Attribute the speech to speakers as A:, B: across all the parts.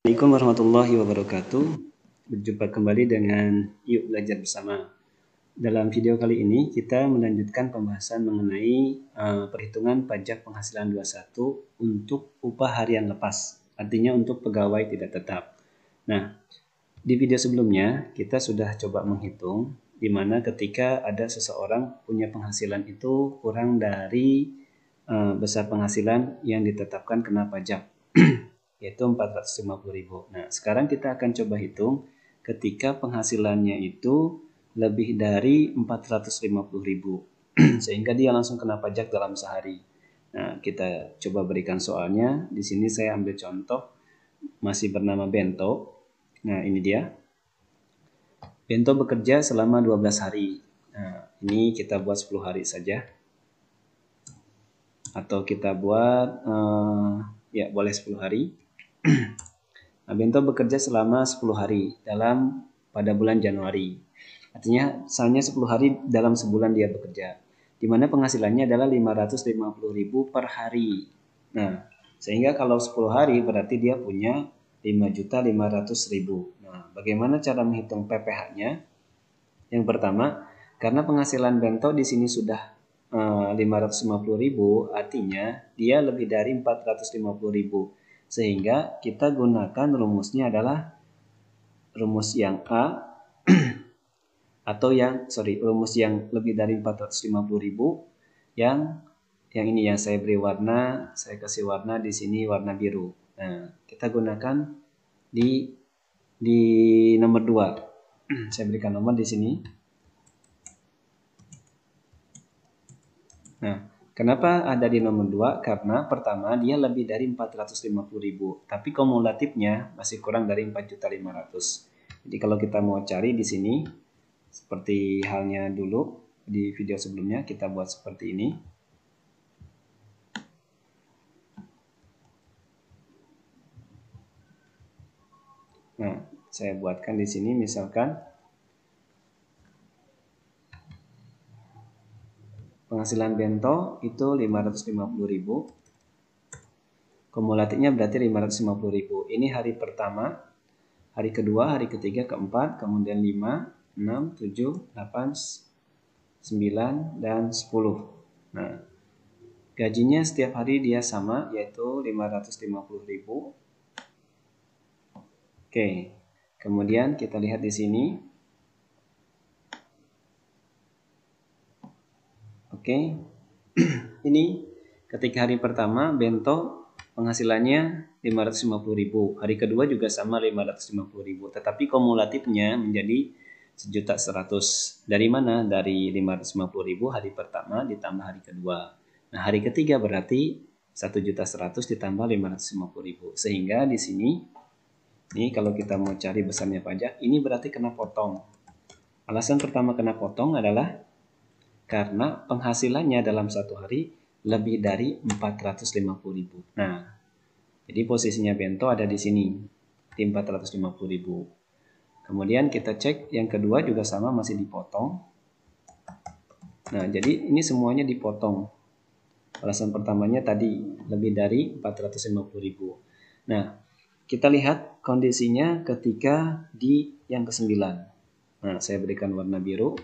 A: Assalamualaikum warahmatullahi wabarakatuh. Berjumpa kembali dengan Yuk Belajar Bersama. Dalam video kali ini kita melanjutkan pembahasan mengenai perhitungan pajak penghasilan 21 untuk upah harian lepas, artinya untuk pegawai tidak tetap. Nah, di video sebelumnya kita sudah coba menghitung di mana ketika ada seseorang punya penghasilan itu kurang dari besar penghasilan yang ditetapkan kena pajak. Yaitu 450.000. Nah, sekarang kita akan coba hitung ketika penghasilannya itu lebih dari 450.000 sehingga dia langsung kena pajak dalam sehari. Nah, kita coba berikan soalnya. Di sini saya ambil contoh masih bernama Bento. Nah, ini dia. Bento bekerja selama 12 hari. Nah, ini kita buat 10 hari saja. Atau kita buat ya boleh 10 hari. Nah, Bento bekerja selama 10 hari pada bulan Januari. Artinya hanya 10 hari dalam sebulan dia bekerja. Di mana penghasilannya adalah 550.000 per hari. Nah, sehingga kalau 10 hari berarti dia punya 5.500.000. Nah, bagaimana cara menghitung PPh-nya? Yang pertama, karena penghasilan Bento di sini sudah 550.000, artinya dia lebih dari 450.000. Sehingga kita gunakan rumusnya adalah rumus yang A atau rumus yang lebih dari 450.000 yang ini yang saya beri warna, saya kasih warna di sini warna biru. Nah, kita gunakan di nomor 2. Saya berikan nomor di sini. Nah, kenapa ada di nomor 2? Karena pertama dia lebih dari 450.000, tapi kumulatifnya masih kurang dari 4.500.000. Jadi kalau kita mau cari di sini, seperti halnya dulu di video sebelumnya, kita buat seperti ini. Nah, saya buatkan di sini misalkan penghasilan Bento itu 550.000. Kumulatifnya berarti 550.000. Ini hari pertama, hari kedua, hari ketiga, keempat, kemudian 5, 6, 7, 8, 9, dan 10. Nah, gajinya setiap hari dia sama, yaitu 550.000. Oke, kemudian kita lihat di sini. Oke, ini ketika hari pertama Bento penghasilannya 550.000, hari kedua juga sama 550.000, tetapi kumulatifnya menjadi 1.100.000. Dari mana? Dari 550.000 hari pertama ditambah hari kedua. Nah, hari ketiga berarti 1.100.000 ditambah 550.000. Sehingga di sini, ini kalau kita mau cari besarnya pajak, ini berarti kena potong. Alasan pertama kena potong adalah karena penghasilannya dalam satu hari lebih dari 450.000. Nah, jadi posisinya Bento ada di sini, di 450.000. Kemudian kita cek yang kedua juga sama, masih dipotong. Nah, jadi ini semuanya dipotong. Alasan pertamanya tadi lebih dari 450.000. Nah, kita lihat kondisinya ketika di yang ke-9. Nah, saya berikan warna biru.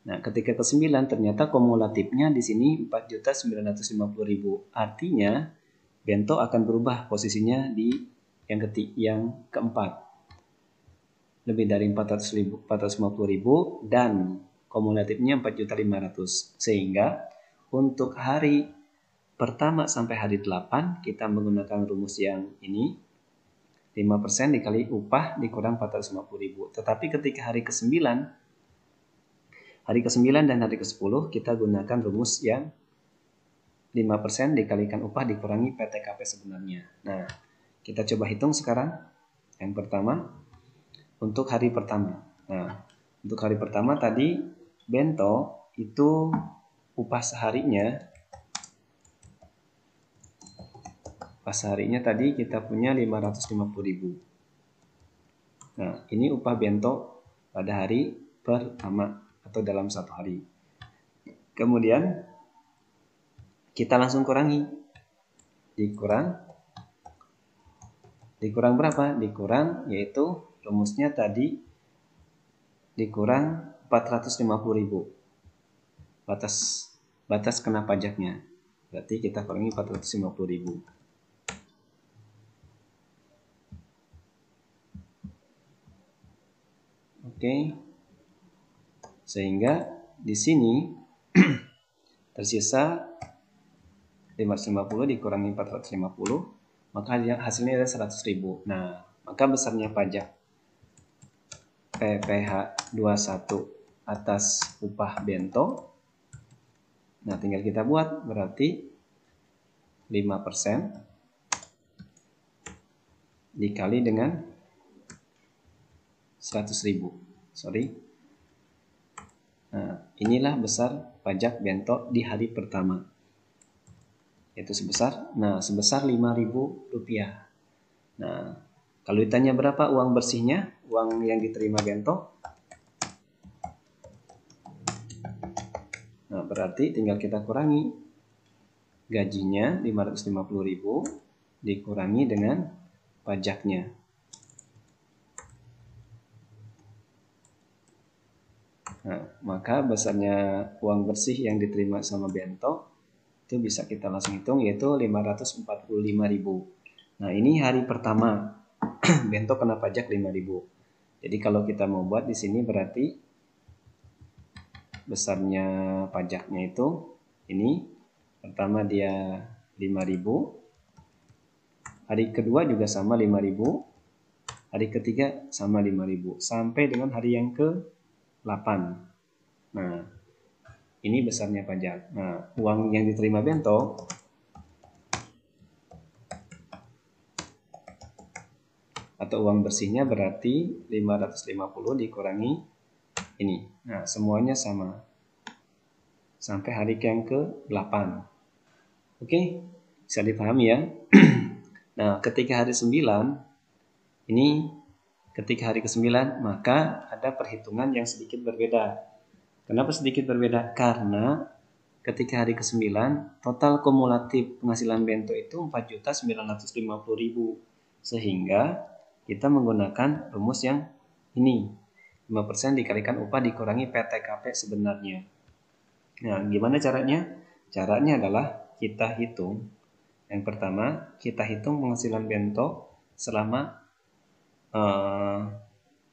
A: Nah, ketika ke-9 ternyata kumulatifnya di sini 4.950.000. Artinya Bento akan berubah posisinya di yang keempat. Lebih dari 450.000 dan kumulatifnya 4.500.000. Sehingga untuk hari pertama sampai hari 8 kita menggunakan rumus yang ini. 5% dikali upah dikurang 450.000. Tetapi ketika hari ke-9 dan hari ke-10 kita gunakan rumus yang 5% dikalikan upah dikurangi PTKP sebenarnya. Nah, kita coba hitung sekarang. Yang pertama, untuk hari pertama. Nah, untuk hari pertama tadi Bento itu upah seharinya tadi kita punya 550.000. Nah, ini upah Bento pada hari pertama atau dalam satu hari. Kemudian kita langsung kurangi. Dikurang Dikurang berapa? Dikurang, yaitu rumusnya tadi dikurang 450.000. Batas kena pajaknya. Berarti kita kurangi 450.000. Oke. Sehingga di sini tersisa 550 dikurangi 450, maka hasilnya ada 100.000. Nah, maka besarnya pajak PPh 21 atas upah bento. Nah, tinggal kita buat, berarti 5% dikali dengan 100.000. Nah, inilah besar pajak bento di hari pertama. Yaitu sebesar 5.000 rupiah. Nah, kalau ditanya berapa uang bersihnya, uang yang diterima bento, nah berarti tinggal kita kurangi gajinya 550.000 dikurangi dengan pajaknya. Nah, maka besarnya uang bersih yang diterima sama bento itu bisa kita langsung hitung, yaitu 545.000. Nah, ini hari pertama bento kena pajak 5.000. Jadi kalau kita mau buat di sini berarti besarnya pajaknya itu ini, pertama dia 5.000, hari kedua juga sama 5.000, hari ketiga sama 5.000, sampai dengan hari yang ke-8. Nah, ini besarnya pajak. Nah, uang yang diterima bento atau uang bersihnya berarti 550 dikurangi ini. Nah, semuanya sama sampai hari yang ke-8. Oke, bisa dipahami ya. Nah, ketika hari 9 ini, ketika hari ke-9 maka ada perhitungan yang sedikit berbeda. Kenapa sedikit berbeda? Karena ketika hari ke-9 total kumulatif penghasilan bento itu 4.950.000, sehingga kita menggunakan rumus yang ini, 5% dikalikan upah dikurangi PTKP sebenarnya. Nah, gimana caranya? Caranya adalah kita hitung, yang pertama kita hitung penghasilan bento selama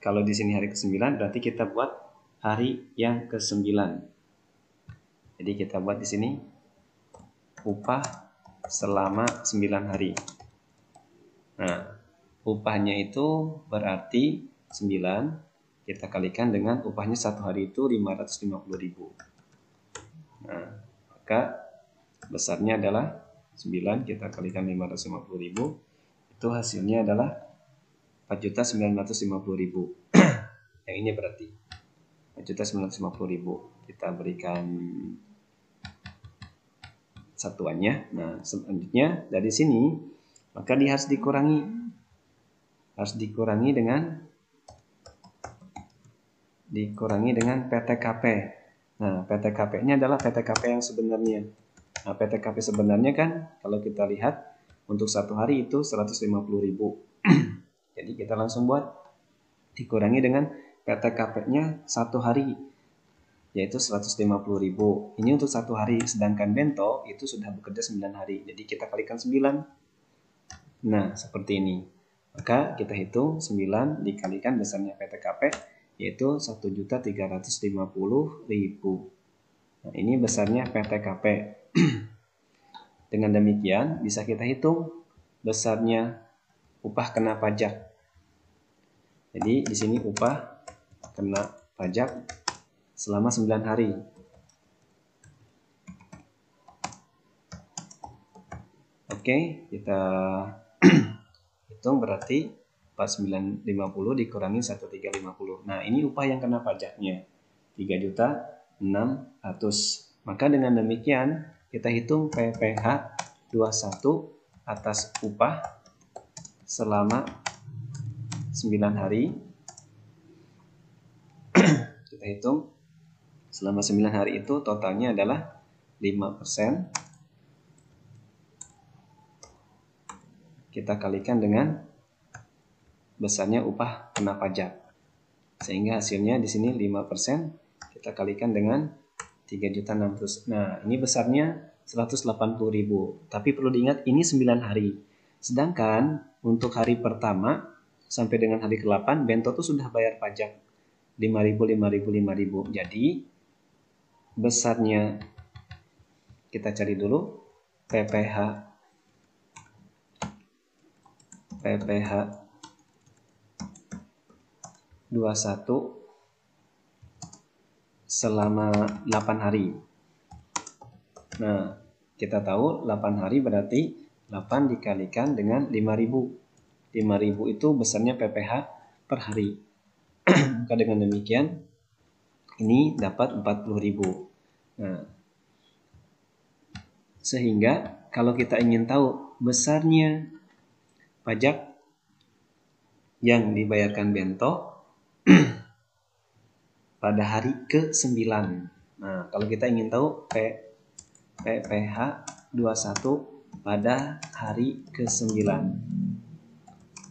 A: kalau di sini hari ke-9 berarti kita buat hari yang ke-9. Jadi kita buat di sini upah selama 9 hari. Nah, upahnya itu berarti 9 kita kalikan dengan upahnya satu hari itu 550.000. Nah, maka besarnya adalah 9 kita kalikan 550.000, itu hasilnya adalah 4.950.000. Yang ini berarti 4.950.000. Kita berikan satuannya. Nah, selanjutnya dari sini maka dia harus dikurangi dengan PTKP. Nah, PTKP-nya adalah PTKP yang sebenarnya. Nah, PTKP sebenarnya kan kalau kita lihat untuk satu hari itu 150.000. Jadi kita langsung buat dikurangi dengan PTKP-nya satu hari, yaitu 150.000. Ini untuk satu hari, sedangkan bento itu sudah bekerja 9 hari. Jadi kita kalikan 9. Nah, seperti ini. Maka kita hitung 9 dikalikan besarnya PTKP, yaitu 1.350.000. Nah, ini besarnya PTKP. Dengan demikian bisa kita hitung besarnya upah kena pajak. Jadi di sini upah kena pajak selama 9 hari. Oke, kita hitung berarti 4.950 dikurangi 1.350. Nah, ini upah yang kena pajaknya 3.600.000. Maka dengan demikian kita hitung PPh 21 atas upah selama 9 hari. Kita hitung selama 9 hari itu totalnya adalah 5%. Kita kalikan dengan besarnya upah kena pajak. Sehingga hasilnya di sini 5%, kita kalikan dengan 3.600.000. Nah, ini besarnya 180.000. Tapi perlu diingat ini 9 hari. Sedangkan untuk hari pertama sampai dengan hari ke-8 Bento tuh sudah bayar pajak 5.000, 5.000, 5.000. Jadi besarnya kita cari dulu PPh 21 selama 8 hari. Nah, kita tahu 8 hari berarti 8 dikalikan dengan 5.000. 5.000 itu besarnya PPh per hari. Maka dengan demikian ini dapat 40.000. Nah, sehingga kalau kita ingin tahu besarnya pajak yang dibayarkan Bento pada hari ke-9. Nah, kalau kita ingin tahu PPh 21 pada hari ke-9.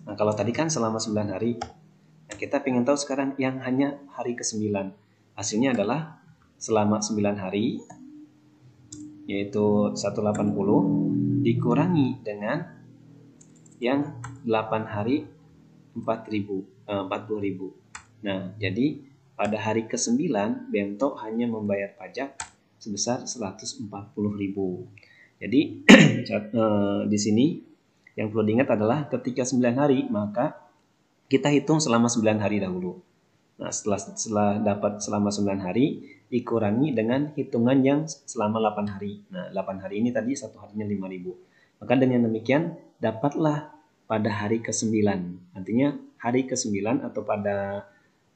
A: Nah, kalau tadi kan selama 9 hari. Nah, kita ingin tahu sekarang yang hanya hari ke-9. Hasilnya adalah selama 9 hari, yaitu 180, dikurangi dengan yang 8 hari 40.000. Nah, jadi pada hari ke-9 Bento hanya membayar pajak sebesar 140.000. Jadi di sini yang perlu diingat adalah ketika 9 hari maka kita hitung selama 9 hari dahulu. Nah, setelah dapat selama 9 hari dikurangi dengan hitungan yang selama 8 hari. Nah, 8 hari ini tadi satu harinya 5.000. Maka dengan demikian dapatlah pada hari ke-9. Artinya hari ke-9 atau pada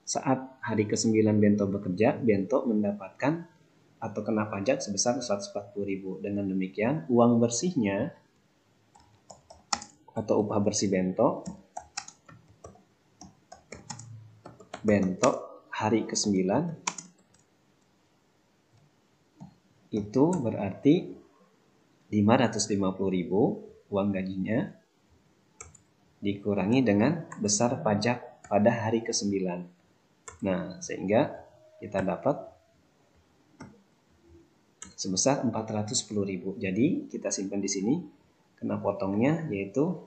A: saat hari ke-9 Bento bekerja, Bento mendapatkan atau kena pajak sebesar 140.000. Dengan demikian uang bersihnya atau upah bersih Bento hari ke-9 itu berarti 550.000 uang gajinya dikurangi dengan besar pajak pada hari ke-9. Nah, sehingga kita dapat sebesar 410.000. Jadi kita simpan di sini kena potongnya yaitu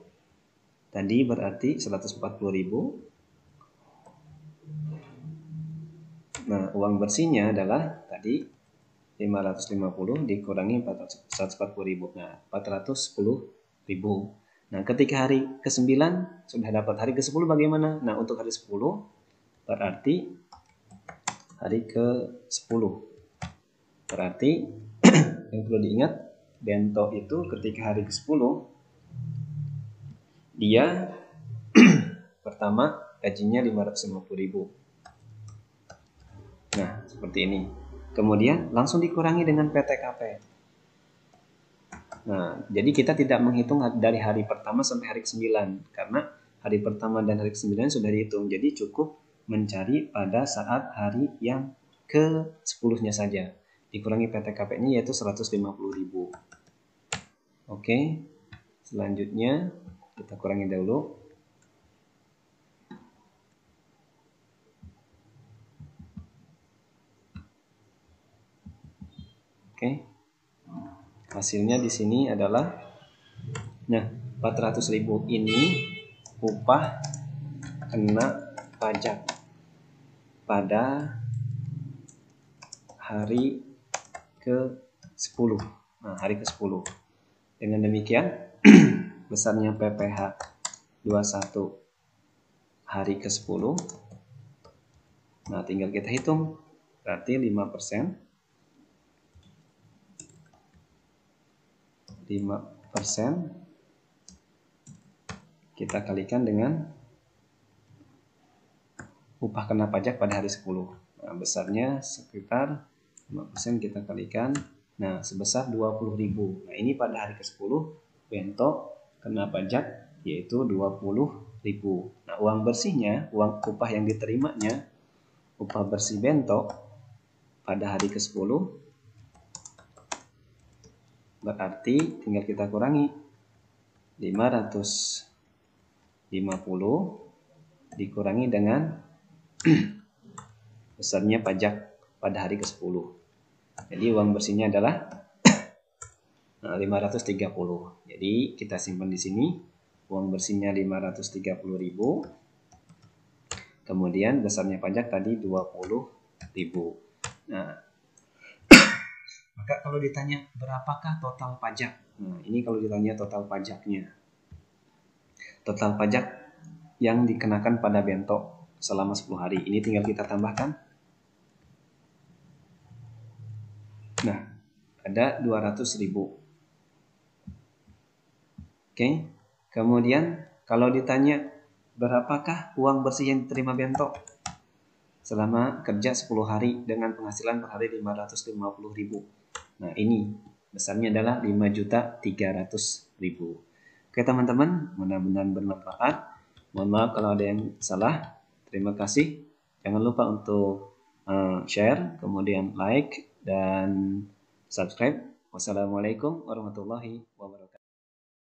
A: tadi berarti 140.000. Nah, uang bersihnya adalah tadi 550 dikurangi 140.000. Nah, 410.000. Nah, ketika hari ke-9 sudah dapat, hari ke-10 bagaimana? Nah, untuk hari 10 berarti hari ke-10. Berarti yang perlu diingat, Bento itu ketika hari ke-10 dia pertama gajinya 550.000. Nah, seperti ini. Kemudian langsung dikurangi dengan PTKP. Nah, jadi kita tidak menghitung dari hari pertama sampai hari ke-9 karena hari pertama dan hari ke-9 sudah dihitung. Jadi cukup mencari pada saat hari yang ke-10-nya saja. Dikurangi PTKP-nya yaitu 150.000. Oke. Selanjutnya kita kurangi dahulu. Oke. Hasilnya di sini adalah 400.000 ini upah kena pajak pada hari ke-10. Nah, hari ke-10. Dengan demikian besarnya PPh 21 hari ke-10. Nah, tinggal kita hitung. Berarti 5%. 5% kita kalikan dengan upah kena pajak pada hari 10. Nah, besarnya sekitar 5% kita kalikan. Nah, sebesar 20.000. Nah, ini pada hari ke-10 Bento kena pajak yaitu 20.000. Nah, uang bersihnya, uang upah yang diterimanya, upah bersih Bento pada hari ke-10 berarti tinggal kita kurangi 550 dikurangi dengan besarnya pajak pada hari ke-10. Jadi uang bersihnya adalah 530. Jadi kita simpan di sini. Uang bersihnya 530.000. Kemudian besarnya pajak tadi 20.000. Nah, maka kalau ditanya berapakah total pajak? Nah, ini kalau ditanya total pajaknya. Total pajak yang dikenakan pada Bento selama 10 hari. Ini tinggal kita tambahkan. Nah, ada 200.000. Oke. Kemudian kalau ditanya berapakah uang bersih yang diterima Bento selama kerja 10 hari dengan penghasilan per hari 550.000. Nah, ini besarnya adalah 5.300.000. Oke teman-teman, mudah-mudahan bermanfaat. Mohon maaf kalau ada yang salah. Terima kasih. Jangan lupa untuk share, kemudian like dan subscribe. Wassalamualaikum warahmatullahi wabarakatuh.